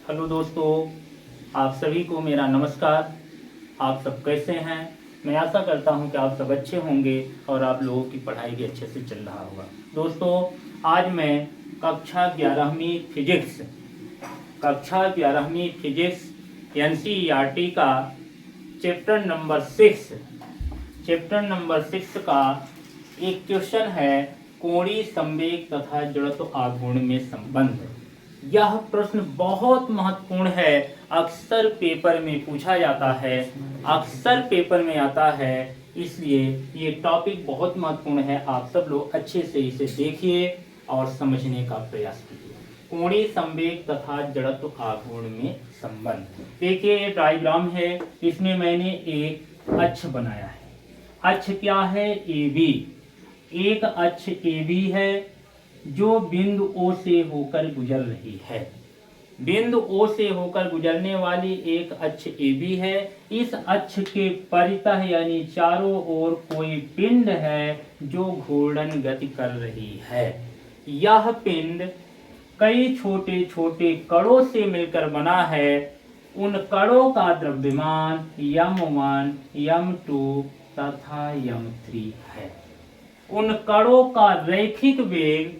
Hello दोस्तों, आप सभी को मेरा नमस्कार। आप सब कैसे हैं? मैं आशा करता हूं कि आप सब अच्छे होंगे और आप लोगों की पढ़ाई भी अच्छे से चल रहा होगा। दोस्तों, आज मैं कक्षा 11वीं फिजिक्स एनसीईआरटी का चैप्टर नंबर 6 का एक क्वेश्चन है, कोणीय संवेग तथा जड़त्व आघूर्ण में संबंध। यह प्रश्न बहुत महत्वपूर्ण है, अक्सर पेपर में पूछा जाता है, अक्सर पेपर में आता है, इसलिए ये टॉपिक बहुत महत्वपूर्ण है। आप सब लोग अच्छे से इसे देखिए और समझने का प्रयास कीजिए। कोणीय संवेग तथा जड़त्व आघूर्ण में संबंध। देखिए, ये डायग्राम है, इसमें मैंने एक अक्ष बनाया है। अक्ष क्या है? A B. एक अक्ष ए बी है जो बिंदु ओ से होकर गुजर रही है। बिंदु ओ से होकर गुजरने वाली एक अक्ष ए बी है। इस अक्ष के परितः यानी चारों ओर कोई पिंड है जो घूर्णन गति कर रही है। यह पिंड कई छोटे छोटे कणों से मिलकर बना है। उन कणों का द्रव्यमान m1, m2 तथा m3 है। उन कणों का रैखिक वेग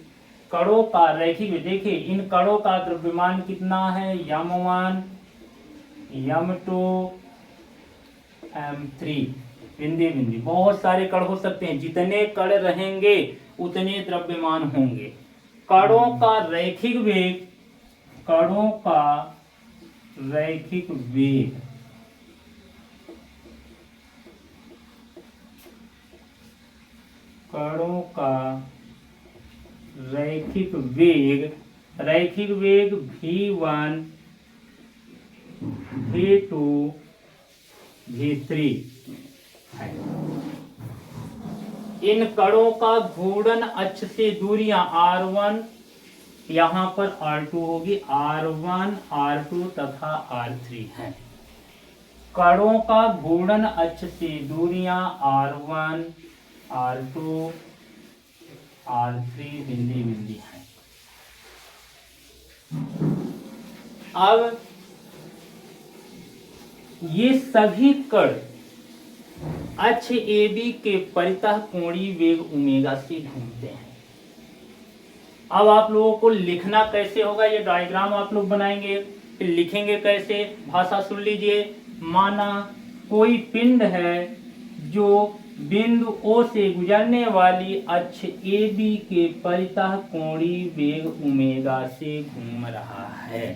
देखिए, इन कणों का द्रव्यमान कितना है? m1, m2, m3। बिंदी बिंदी बहुत सारे कण हो सकते हैं, जितने कण रहेंगे उतने द्रव्यमान होंगे। कणों का रैखिक वेग v1, v2, v3 है। इन कणों का घूर्णन अक्ष से दूरियां r1, यहाँ पर r2 होगी, r1, r2 तथा r3 है। कणों का घूर्णन अक्ष से दूरियां r1, r2, r3 बिंदी बिंदी है। अब ये सभी कण अक्ष AB के परितः कोणीय वेग ओमेगा से घूमते हैं। अब आप लोगों को लिखना कैसे होगा? ये डायग्राम आप लोग बनाएंगे, फिर लिखेंगे कैसे? भाषा सुन लीजिए। माना कोई पिंड है जो बिंदु O से गुजरने वाली अक्ष AB के परितः कोणीय वेग ओमेगा से घूम रहा है।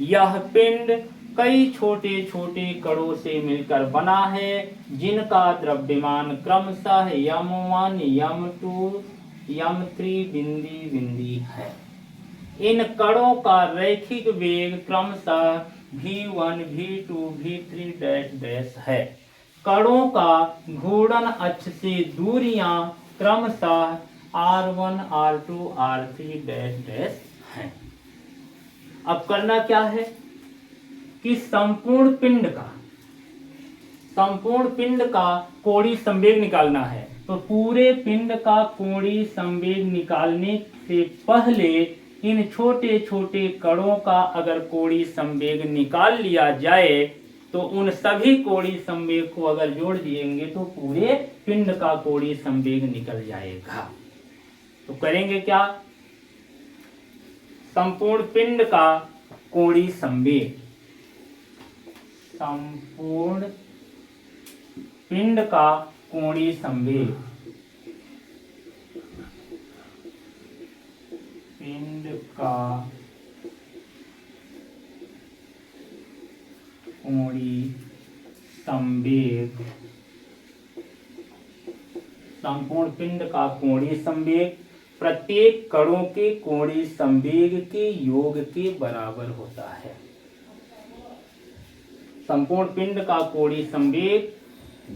यह पिंड कई छोटे छोटे कणों से मिलकर बना है, जिनका द्रव्यमान क्रमशः m1, m2, m3 बिंदी बिंदी है। इन कणों का रैखिक वेग क्रमशः v1, v2, v3 dash dash है। कणों का घूर्णन अक्ष से दूरियां क्रमशः r1, r2, r3 dash dash हैं। अब करना क्या है कि संपूर्ण पिंड का कोणीय संवेग निकालना है। तो पूरे पिंड का कोणीय संवेग निकालने से पहले इन छोटे छोटे कणों का अगर कोणीय संवेग निकाल लिया जाए तो उन सभी कोणीय संवेग को अगर जोड़ दिएंगे तो पूरे पिंड का कोणीय संवेग निकल जाएगा। तो करेंगे क्या? संपूर्ण पिंड का कोणीय संवेग, संपूर्ण पिंड का कोणीय संवेग, पिंड का कोणीय संवेग, संपूर्ण पिंड का कोणीय संवेग प्रत्येक कणों के कोणीय संवेग के योग के बराबर होता है। संपूर्ण पिंड का कोणीय संवेग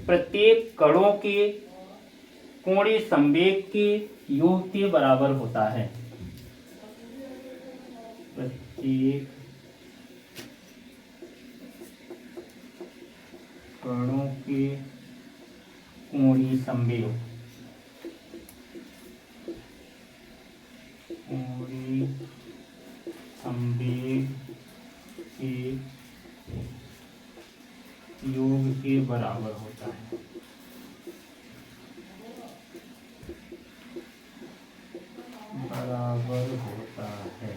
प्रत्येक कणों के कोणीय संवेग के योग के बराबर होता है। प्रत्येक कणों के कोणीय संवेग संवेग के योग के बराबर होता है। बराबर होता है।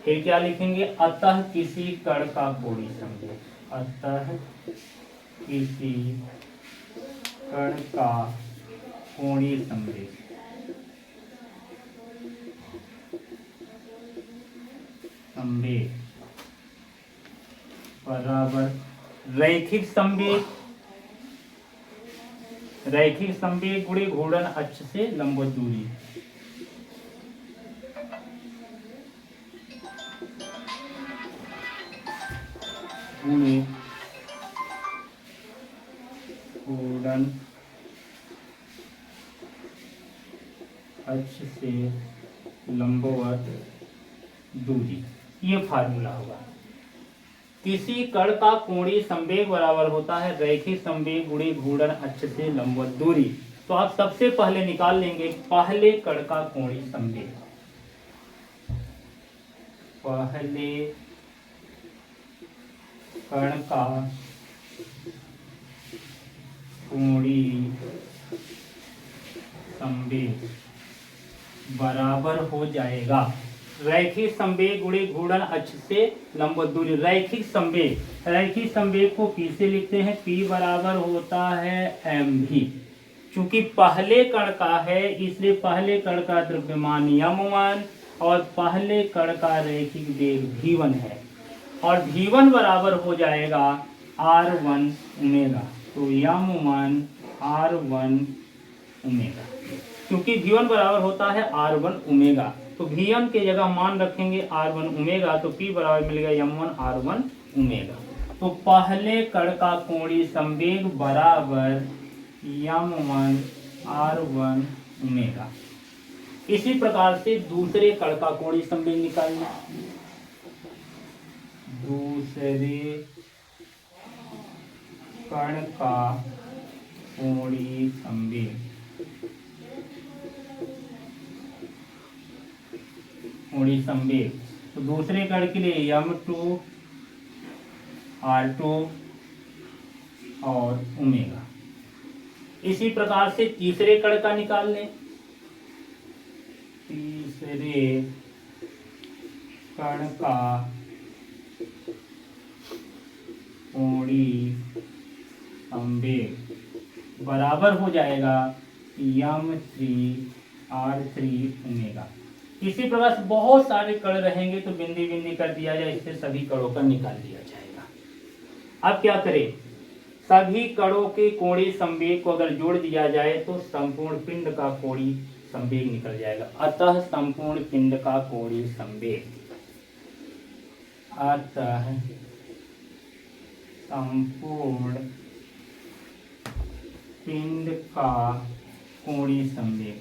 फिर क्या लिखेंगे, अतः किसी कण का कोणीय संवेग, अतः किसी कण का कोणीय संवेग बराबर रैखिक संवेग, रैखिक संवेग गुणे घूर्णन अक्ष से लंबवत दूरी। गुणे घूर्णन अक्ष से लंबवत दूरी, ये फार्मूला होगा। किसी कण का कोणीय संवेग बराबर होता है रैखिक संवेग गुणे घूर्णन अक्ष से लंबवत दूरी। तो आप सबसे पहले निकाल लेंगे पहले कण का कोणीय संवेग, पहले कण का कोणीय संवेग बराबर हो जाएगा रैखिक संवेग गुणे घूर्णन अक्ष से लंबवत दूरी। रैखिक संवेग, रैखिक संवेग को P से लिखते हैं, P बराबर होता है mv। चूंकि पहले कण का है इसलिए पहले कण का द्रव्यमान m1 और पहले कण का रैखिक वेग v1 है, और v1 बराबर हो जाएगा r1 ओमेगा। तो m1 r1 ओमेगा, क्योंकि v1 बराबर होता है r1 ओमेगा, तो v1 के जगह मान रखेंगे r1 ओमेगा, तो p बराबर मिलेगा m1 r1 ओमेगा। तो पहले कण का कोणीय संवेग बराबर m1 r1 ओमेगा। इसी प्रकार से दूसरे कण का कोणीय संवेग निकालना, दूसरे कण का कोणीय संवेग, कोणीय संवेग, तो दूसरे कण के लिए m2 r2 और ओमेगा। इसी प्रकार से तीसरे कण का निकाल लें, तीसरे कण का कोणीय संवेग बराबर हो जाएगा m3 r3 ओमेगा। इसी प्रकार से बहुत सारे कण रहेंगे तो बिंदी बिंदी कर दिया जाए, इससे सभी कणों का निकाल दिया जाएगा। अब क्या करें, सभी कणों के कोणीय संवेग को अगर जोड़ दिया जाए तो संपूर्ण पिंड का कोणीय संवेग निकल जाएगा। अतः संपूर्ण पिंड का कोणीय संवेग, अतः संपूर्ण पिंड का कोणीय संवेग,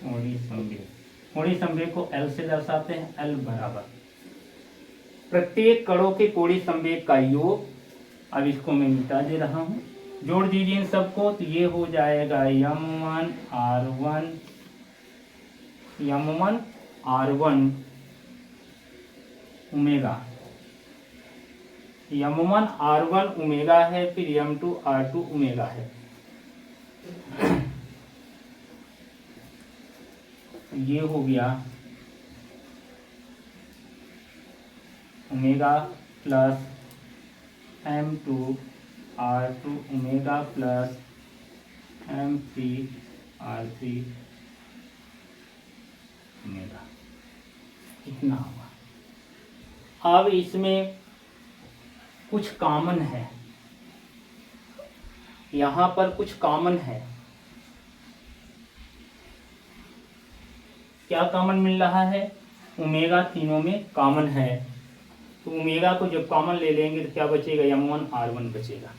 कोणीय संवेग, कोणीय संवेग को L से दर्शाते हैं, L बराबर प्रत्येक कणों के कोणीय संवेग का योग। अब इसको मैं मिटा दे रहा हूं, जोड़ दीजिए इन सबको, तो ये हो जाएगा m1 r1 omega, m1 r1 omega है, फिर m2 r2 ओमेगा है। ये हो गया omega plus m2 r2 omega plus m3 r3 omega, इतना होगा। अब इसमें कुछ कॉमन है, यहाँ पर कुछ कॉमन है। क्या कॉमन मिल रहा है, ओमेगा तीनों में कॉमन है, तो ओमेगा को जब कॉमन ले लेंगे तो क्या बचेगा, m1 r1 बचेगा,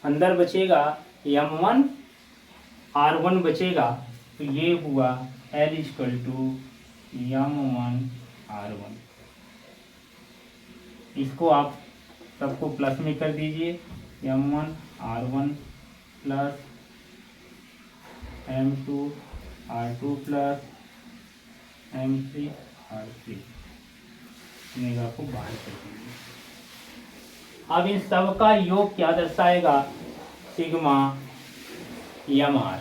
अंदर बचेगा m1 r1 बचेगा, तो ये हुआ L = m1 r1। इसको आप सबको प्लस में कर दीजिए, m1 r1 plus M2R2 plus M3R3 omega को बाहर कर देंगे। अब इन सब का योग क्या दर्शाएगा? Sigma mr।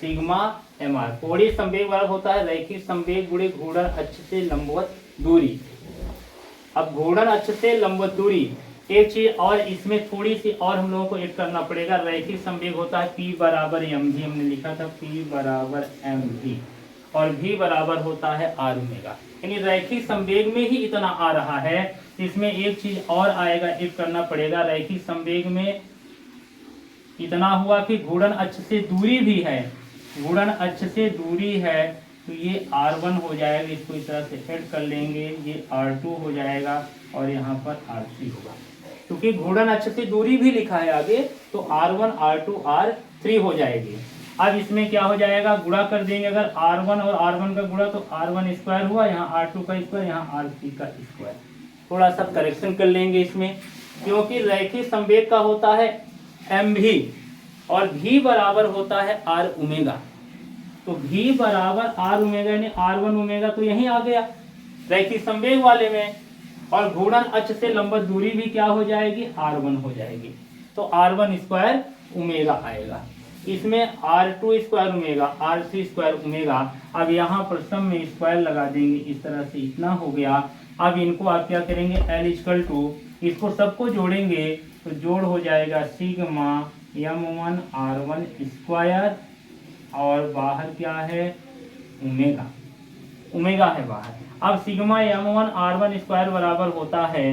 सिग्मा mr कोणीय संवेग बराबर होता है रैखिक संवेग गुणे घूर्णन अक्ष से लंबवत दूरी। अब घूर्णन अक्ष से लंबवत दूरी, एक चीज और इसमें थोड़ी सी और हम लोगों को ऐड करना पड़ेगा। रैखिक संवेग होता है P बराबर mv, हमने लिखा था P बराबर mv, और v बराबर होता है r ओमेगा। यानी रैखिक संवेग में ही इतना आ रहा है, इसमें एक चीज और आएगा, ऐड करना पड़ेगा। रैखिक संवेग में इतना हुआ कि घूर्णन अक्ष से दूरी भी है, घूर्णन अक्ष से दूरी है, तो ये r1 हो जाएगा, इसको इस तरह से ऐड कर लेंगे, ये r2 हो जाएगा और यहाँ पर r3 होगा। क्योंकि घूर्णन अक्ष से दूरी भी लिखा है आगे, तो r1 r2 r3 हो जाएगी। अब इसमें क्या हो जाएगा, गुणा कर देंगे। अगर r1 और r1 का गुणा तो r1 स्क्वायर हुआ, यहाँ r2 का स्क्वायर, यहाँ r3 का स्क्वायर। थोड़ा सा करेक्शन कर लेंगे इसमें, क्योंकि रैखिक संवेग का होता है mv और v बराबर होता है r ओमेगा। तो v बराबर r ओमेगा यानी r1 ओमेगा तो यहीं आ गया रैखिक संवेग वाले में, और घूर्णन अक्ष से लंबवत दूरी भी क्या हो जाएगी, r1 हो जाएगी। तो r1 स्क्वायर ओमेगा आएगा, इसमें r2 square omega, r3 square omega. अब यहाँ पर सब में स्क्वायर लगा देंगे, इस तरह से इतना हो गया। अब इनको आप क्या करेंगे, L = इसको सबको जोड़ेंगे तो जोड़ हो जाएगा सिग्मा m1 r1 स्क्वायर, और बाहर क्या है, ओमेगा, ओमेगा है बाहर। अब सिग्मा m1 r1 स्क्वायर बराबर होता है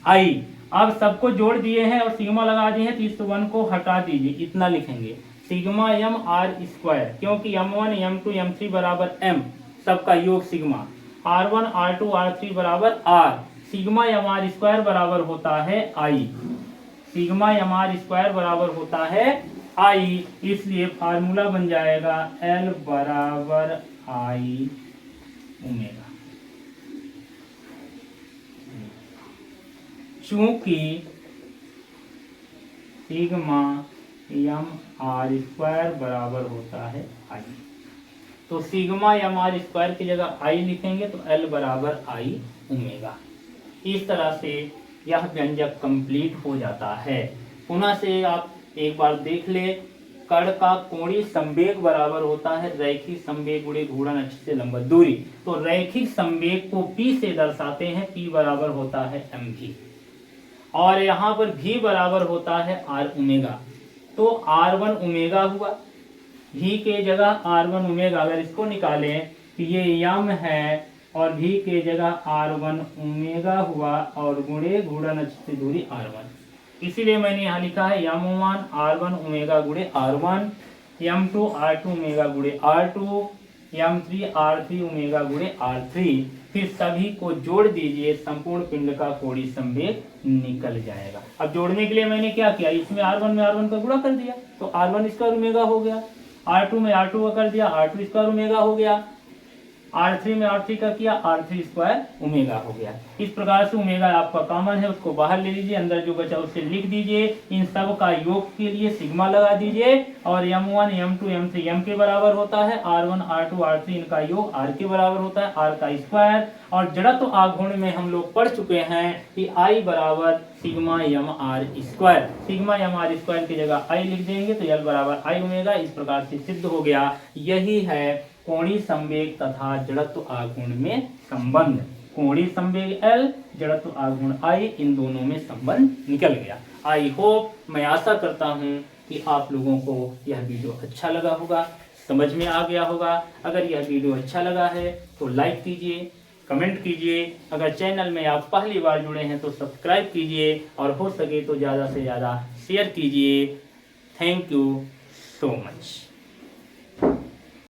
I। अब सबको जोड़ दिए हैं और सिग्मा लगा दिए हैं, तो इस 1 को हटा दीजिए, इतना लिखेंगे सिग्मा m r स्क्वायर, क्योंकि m1 m2 m3 बराबर m, सबका योग सिग्मा, r1 r2 r3 बराबर r, sigma m r square बराबर होता है I, sigma m r square बराबर होता है I। इसलिए फार्मूला बन जाएगा L बराबर I ओमेगा। चूंकि सिग्मा m r स्क्वायर बराबर होता है I, तो सिग्मा m r स्क्वायर की जगह I लिखेंगे तो L बराबर I ओमेगा। इस तरह से यह व्यंजक कंप्लीट हो जाता है। पुनः से आप एक बार देख ले, कण का कोणीय संवेग बराबर होता है रैखिक संवेग गुणे घूर्णन अक्ष से लंबवत दूरी। तो रैखिक संवेग को P से दर्शाते हैं, P बराबर होता है mv, और यहाँ पर v बराबर होता है r ओमेगा। तो r1 ओमेगा हुआ, v के जगह r1 ओमेगा, अगर इसको निकालें तो ये m है और v के जगह r1 ओमेगा हुआ, और गुणे घूर्णन अक्ष से दूरी r1। इसीलिए मैंने यहाँ लिखा है m1 r1 ओमेगा गुणे r1, m2 r2 ओमेगा गुणे r2, m3 r3 ओमेगा गुणे r3। फिर सभी को जोड़ दीजिए, संपूर्ण पिंड का कोणीय संवेग निकल जाएगा। अब जोड़ने के लिए मैंने क्या किया, इसमें r1 में r1 का गुणा कर दिया तो r1 स्क्वायर ओमेगा हो गया, r2 में r2 का कर दिया, r2 स्क्वायर ओमेगा हो गया, r3 में r3 का किया, r3 स्क्वायर ओमेगा हो गया। इस प्रकार से ओमेगा आपका कॉमन है, उसको बाहर ले लीजिए, अंदर जो बचा उसे लिख दीजिए। इन सब का योग के लिए सिग्मा लगा दीजिए, और m1 m2 m3 m के बराबर होता है, r1 r2 r3 इनका योग r के बराबर होता है, r का स्क्वायर। और जड़त्व आघूर्ण में हम लोग पढ़ चुके हैं कि I बराबर sigma m r square, sigma m r square की जगह I लिख देंगे तो L बराबर I ओमेगा। इस प्रकार से सिद्ध हो गया। यही है कोणीय संवेग तथा जड़त्व आघूर्ण में संबंध। कोणीय संवेग L, जड़त्व आघूर्ण I, इन दोनों में संबंध निकल गया। आई होप, मैं आशा करता हूँ कि आप लोगों को यह वीडियो अच्छा लगा होगा, समझ में आ गया होगा। अगर यह वीडियो अच्छा लगा है तो लाइक कीजिए, कमेंट कीजिए। अगर चैनल में आप पहली बार जुड़े हैं तो सब्सक्राइब कीजिए, और हो सके तो ज़्यादा से ज़्यादा शेयर कीजिए। Thank you so much.